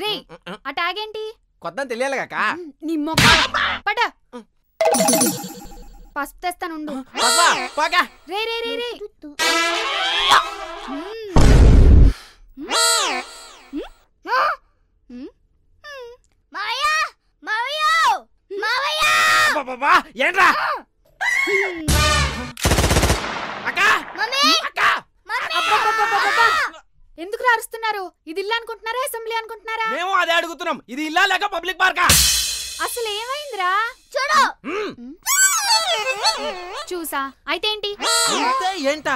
రే ఆ ట్యాగ్ ఏంటి? కొద్దని తెలియాలి కాక. నీ మొక్క పడ. పసుపు తెస్తానుండు. రే రే రే రే ఏంట్రా ఎందుకు అరుస్తున్నారు? ఇది ఇల్లు అనుకుంటున్నారా అసెంబ్లీ అనుకుంటున్నారా? మేము అదే అడుగుతున్నాం. ఇది ఇల్లా లేక పబ్లిక్ పార్కా? అసలు ఏమైందిరా? చూడు. చూసా అయితే ఏంటి? ఏంటా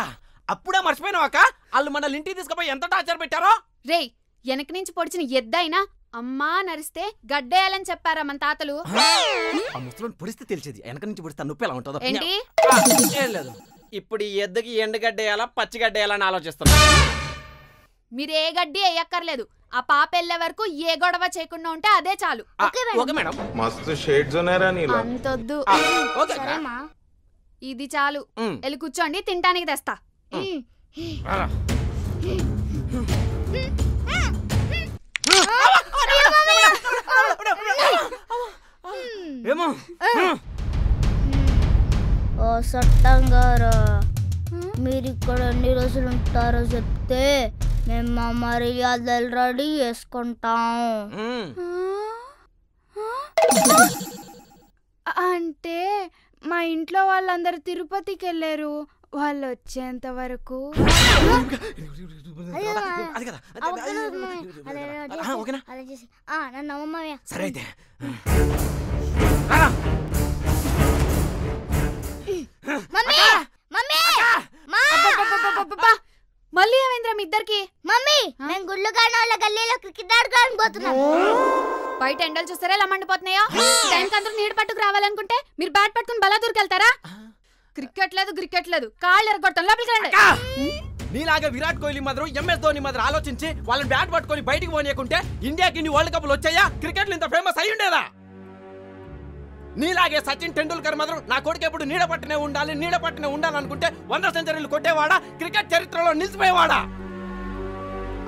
అప్పుడే మర్చిపోయినావు అక్క. వాళ్ళు మనల్ని ఇంటికి తీసుకుపోయి ఎంత టార్చర్ పెట్టారో. రే వెనక నుంచి పొడిచిన ఎద్దైనా అమ్మా నరిస్తే గడ్డేయాలని చెప్పారా మన తాతలు? ఆ ముసలోని పొడిస్తే తెలిసేది, వెనక నుంచి పొడిస్తే నొప్పి ఎలా ఉంటుందో. ఏంటి? ఏం లేదు. ఇప్పుడు ఈ ఎద్దుకి ఎండుగడ్డేయాలా పచ్చిగడ్డేయాలని ఆలోచిస్తున్నా. మీరు ఏ గడ్డి వేయక్కర్లేదు. ఆ పాప వెళ్ళే వరకు ఏ గొడవ చేయకుండా ఉంటే అదే చాలు. Okay madam. మస్తు షేడ్స్ ఉన్నారా నీలో. అంతొద్దు. ఇది చాలు. వెళ్ళి కూర్చోండి, తినడానికి తెస్తా. ఏమో ఓ సట్టంగారా, మీరు ఇక్కడ ఎన్ని రోజులు ఉంటారో చెప్తే మేము మా మర్యాదలు రెడీ చేసుకుంటాం. అంటే మా ఇంట్లో వాళ్ళందరూ తిరుపతికి వెళ్ళారు. వాళ్ళు వచ్చేంత వరకు సరే అయితే మళ్ళీ ఏమైందిరా మీ ఇద్దరికి? మమ్మీ మేము గుళ్ళు కాని వాళ్ళ గల్లీలో క్రికెట్ ఆడుకోవడానికి పోతున్నాం. బయట ఎండలు చూస్తారా ఎలా మండిపోతున్నాయో? టైంకి అందరూ నీడ పట్టుకు రావాలనుకుంటే మీరు బ్యాట్ పట్టుకుని బలా దూరికెళ్తారా? క్రికెట్ లేదు కాళ్ళు ఎరగొడతాం. లోపలికి రండి. నీలాగా విరాట్ కోహ్లీ మాత్రం ఎంఎస్ ధోని మాత్రం ఆలోచించి వాళ్ళని బ్యాట్ పట్టుకొని బయటికి పోనీయకుంటే ఇండియాకి ఇన్ని వరల్డ్ కప్లు వచ్చాయా? క్రికెట్ ఇంత ఫేమస్ అయి ఉండేదా? నీలాగే సచిన్ టెండూల్కర్ మాత్రం నా కొడుకు ఎప్పుడు నీడ పట్టునే ఉండాలనుకుంటే 100 సెంచరీలు కొట్టేవాడా? క్రికెట్ చరిత్రలో నిలిచిపోయేవాడా?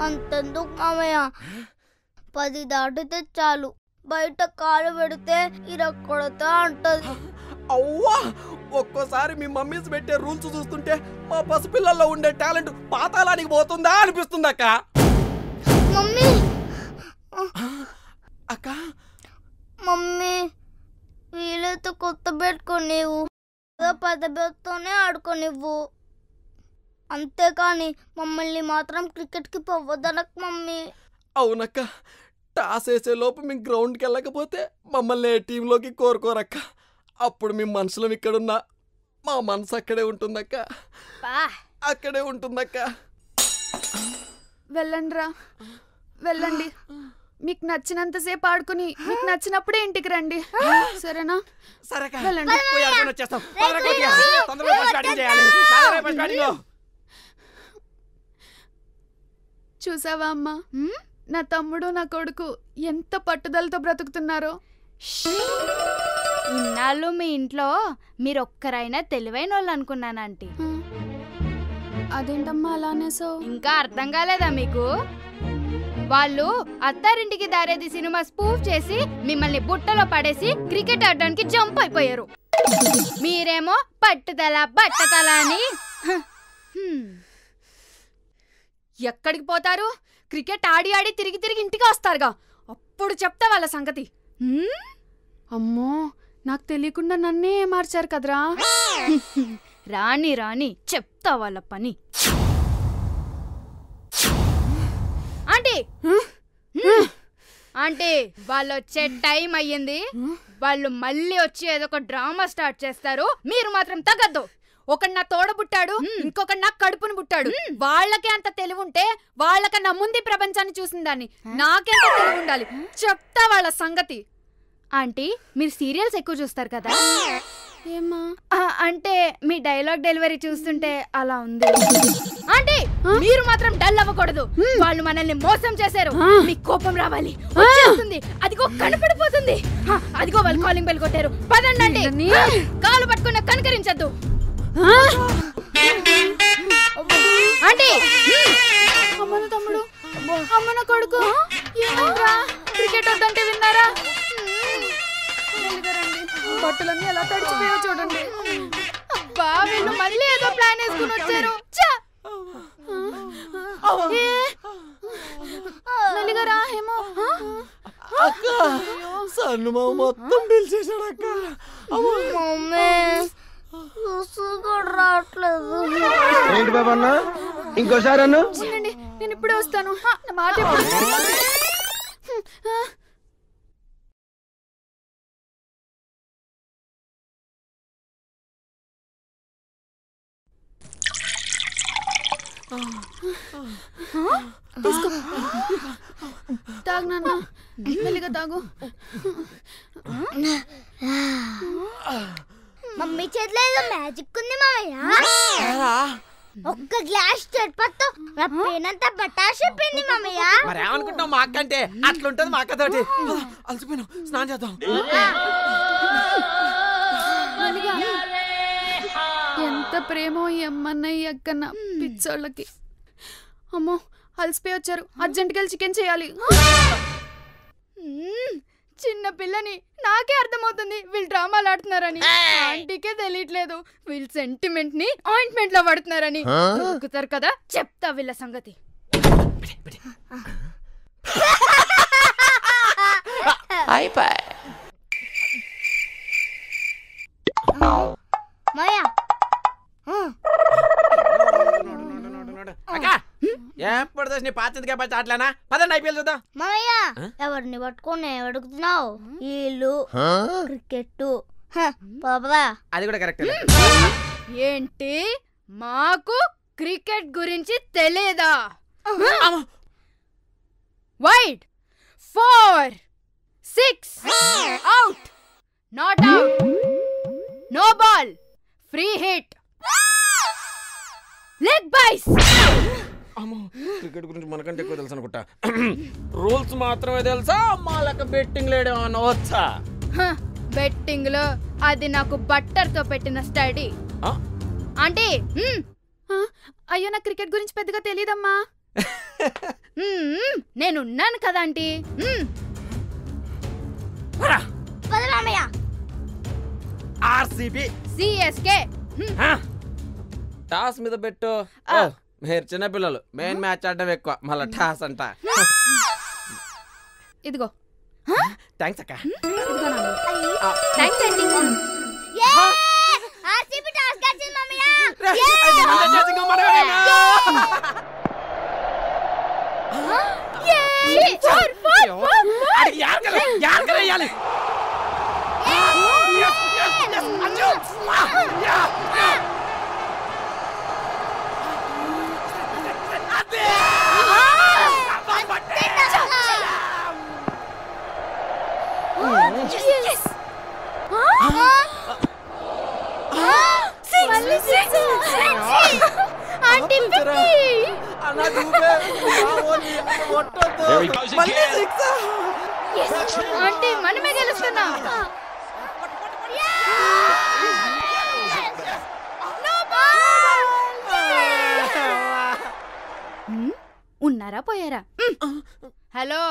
అంతెందుకు మామయ్య, 10 దాటితే చాలు బయట కాలు పెడితే ఇరక్కొడతా అంటది. అవ్వా, ఒక్కోసారి మీ మమ్మీస్ పెట్టే రూల్స్ చూస్తుంటే మా పసిపిల్లల్లో ఉండే టాలెంట్ పాతాళానికి పోతుందా అనిపిస్తుంది అక్క. మమ్మీ అక్క మమ్మీ వీలైతే కొత్త పెట్టుకోనివ్వు, పెద్ద బెత్తోనే ఆడుకోనివ్వు, అంతేకాని మమ్మల్ని మాత్రం క్రికెట్కి పోవద్దనకు మమ్మీ. అవునక్క, టాస్ వేసే లోపు మేము గ్రౌండ్కి వెళ్ళకపోతే మమ్మల్ని ఏ టీంలోకి కోరుకోరక్క. అప్పుడు మీ మనసులో ఇక్కడున్నా మా మనసు అక్కడే ఉంటుందక్క. అక్కడే ఉంటుందక్క. వెళ్ళండి. మీకు నచ్చినంతసేపు ఆడుకుని మీకు నచ్చినప్పుడే ఇంటికి రండి, సరేనా? సరే చూసావా అమ్మా, నా తమ్ముడు నా కొడుకు ఎంత పట్టుదలతో బ్రతుకుతున్నారో. ఇన్నాళ్ళు మీ ఇంట్లో మీరొక్కరైనా తెలివైన వాళ్ళు అనుకున్నానంటీ. అదేంటమ్మా అలానే? సో ఇంకా అర్థం కాలేదా మీకు? వాళ్ళు అత్తారింటికి దారేది సినిమా స్పూఫ్ చేసి మిమ్మల్ని బుట్టలో పడేసి క్రికెట్ ఆడడానికి జంప్ అయిపోయారు. మీరేమో పట్టుదల బట్టతల అని. ఎక్కడికి పోతారు? క్రికెట్ ఆడి తిరిగి ఇంటికి వస్తారుగా, అప్పుడు చెప్తా వాళ్ళ సంగతి. అమ్మో, నాకు తెలియకుండా నన్నే మార్చారు కదరా. రాని చెప్తా వాళ్ళ పని. అంటే వాళ్ళు వచ్చే టైం అయ్యింది. వాళ్ళు మళ్ళీ వచ్చి ఏదో ఒక డ్రామా స్టార్ట్ చేస్తారు. మీరు మాత్రం తగ్గద్దు. ఒకడు నా తోడబుట్టాడు, ఇంకొకడు నా కడుపును పుట్టాడు. వాళ్ళకే అంత తెలివి ఉంటే వాళ్ళకన్నా ముందు ప్రపంచాన్ని చూసిందాన్ని నాకెంత తెలివి ఉండాలి, చెప్తా వాళ్ళ సంగతి. ఆంటీ, మీరు సీరియల్స్ ఎక్కువ చూస్తారు కదా? ఏమా అంటే మీ డైలాగ్ డెలివరీ చూస్తుంటే అలా ఉంది. ఆంటీ, మీరు మాత్రం డల్ అవ్వకూడదు. వాళ్ళు మనల్ని మోసం చేశారు. మీకు కోపం రావాలి, వచ్చేస్తుంది. అదిగో కనపడిపోతుంది. అదిగో వాళ్ళు కాలింగ్ బెల్ కొట్టారు. పదండి, కాలు పట్టుకున్న కనకరించద్దు. వద్దంటే విన్నారా? బట్టలన్నీ ఎలా తడిచిపోయో చూడండి. అబ్బా వీళ్ళు మళ్ళీ ఏదో ప్లాన్ వేసుకుని వచ్చారు. మెల్లిగారా ఏమో. అక్క సన్ను మామ మొత్తం పిలిచేశాడు అక్క. రావట్లేదు. ఏంటి బాబా అన్న ఇంకోసారి అన్న? నేను ఇప్పుడే వస్తాను. నా మాట తాగు నాన్న, మెల్లిగా తాగు. మమ్మీ చేతిలో ఏదో మ్యాజిక్ ఉంది మామయ్య. ఒక్క గ్లాస్ చెట్పత్తో పేనంతా బటాష్ చెప్పింది మామయ్య. మరి ఏమనుకుంటావు మా అక్క అంటే? అట్లుంటది మా అక్క తోటి. అలసిపోయినా స్నానం చేద్దాం. ఎంత ప్రేమో ఈ అమ్మన్నయ్య అక్కన్న పిచ్చోళ్ళకి. అమ్మో అలసిపోయి వచ్చారు, అర్జెంట్గా చికెన్ చేయాలి. చిన్న పిల్లని నాకే అర్థమవుతుంది వీళ్ళు డ్రామాలు ఆడుతున్నారని. ఆంటీకే తెలియట్లేదు వీళ్ళు సెంటిమెంట్ ని ఆయింట్మెంట్ లో పడుతున్నారని. దొరుకుతారు కదా, చెప్తా వీళ్ళ సంగతి. మామయ్య అక్క ఎప్పుడు చూసి నీ పాచిందిగా పచ్చి ఆటలేనా? పదండి ఐపీఎల్ చూద్దాం. మామయ్య ఎవరిని పట్టుకొని అడుగుతున్నావు? వీళ్ళు క్రికెట్ బాబా. అది కూడా కరెక్ట్. ఏంటి మాకు క్రికెట్ గురించి తెలియదా? Wide 4 6 out, not out, no ball, free hit, leg byes. Cricket గురించి మనకంటే ఎక్కువ తెలుసు అనుకుంటా. రూల్స్ మాత్రమే తెలుసా? మా లెక్క బెట్టింగ్ లేడేమన్నా వచ్చా? బెట్టింగ్ లో అది నాకు బట్టర్ తో పెట్టిన స్టడీ. అంటే అయ్యో నా క్రికెట్ గురించి పెద్దగా తెలీదమ్మా. నేనున్నాను కదా ఆంటీ. పద మామయ్య. RCB CSK. టాస్ మీద పెట్టు. మీరు చిన్నపిల్లలు, మెయిన్ మ్యాచ్ ఆడడం ఎక్కువ, మళ్ళీ టాస్ అంట. ఇదిగో. థ్యాంక్స్ అక్క. థ్యాంక్స్ అండి. ఆర్సీబీ టాస్ గెలిచింది మామయ్య. ఆంటీ మనమే గెలుస్తున్నాం. ఉన్నారా పోయారా? Hello,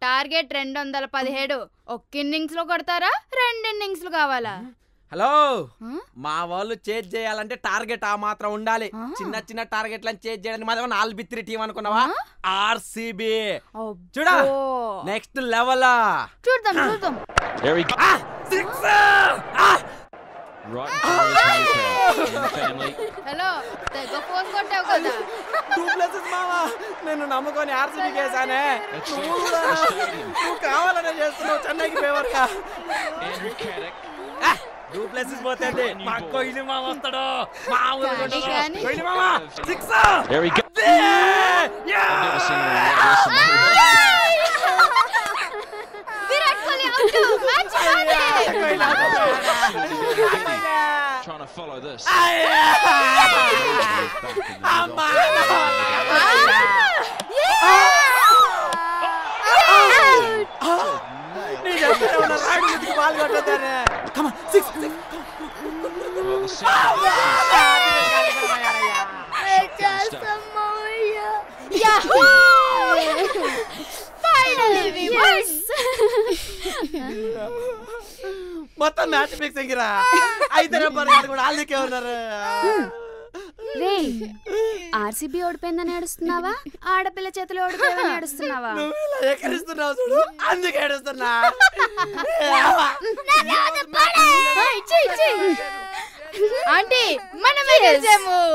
target 217. ఒక్క ఇన్నింగ్స్ లో కొడతారా, 2 ఇన్నింగ్స్ కావాలా? హలో, మా వాళ్ళు చేజ్ చేయాలంటే టార్గెట్ ఆ మాత్రం ఉండాలి. చిన్న చిన్న టార్గెట్లను చేజ్ చేయడానికి మాత్రం ఆల్బిత్రి టీం అనుకున్నావా? ఆర్సీబీ చూడా నెక్స్ట్ లెవెల్. చూద్దాం చూద్దాం. హలో, తెగ ఫోన్ కొట్టావు కదా. నేను నమ్ముకొని ఆర్సీబీ చేశానే. నువ్వు కావాలనే చేస్తున్నావు చెన్నైకి ఫేవర్గా. డూప్లెసిస్ పోతుంది, మాకు ఇది మా వస్తాడు. Virat Kohli out. Match trying to follow this. Finally we won. మొత్తం మ్యాచ్ ఫిక్సింగ్ రా. అయితే కూడా వాళ్ళకే ఉన్నారు. రే ఆర్సీబీ ఓడిపోయిందని ఏడుస్తున్నావా, ఆడపిల్ల చేతిలో ఓడిపోయిందని ఏడుస్తున్నావా? నువ్వు ఇలా ఎక్కడిస్తున్నావు చూడు, అందుకే ఏడుస్తున్నా. ఆంటీ మనమే గెలిచాము.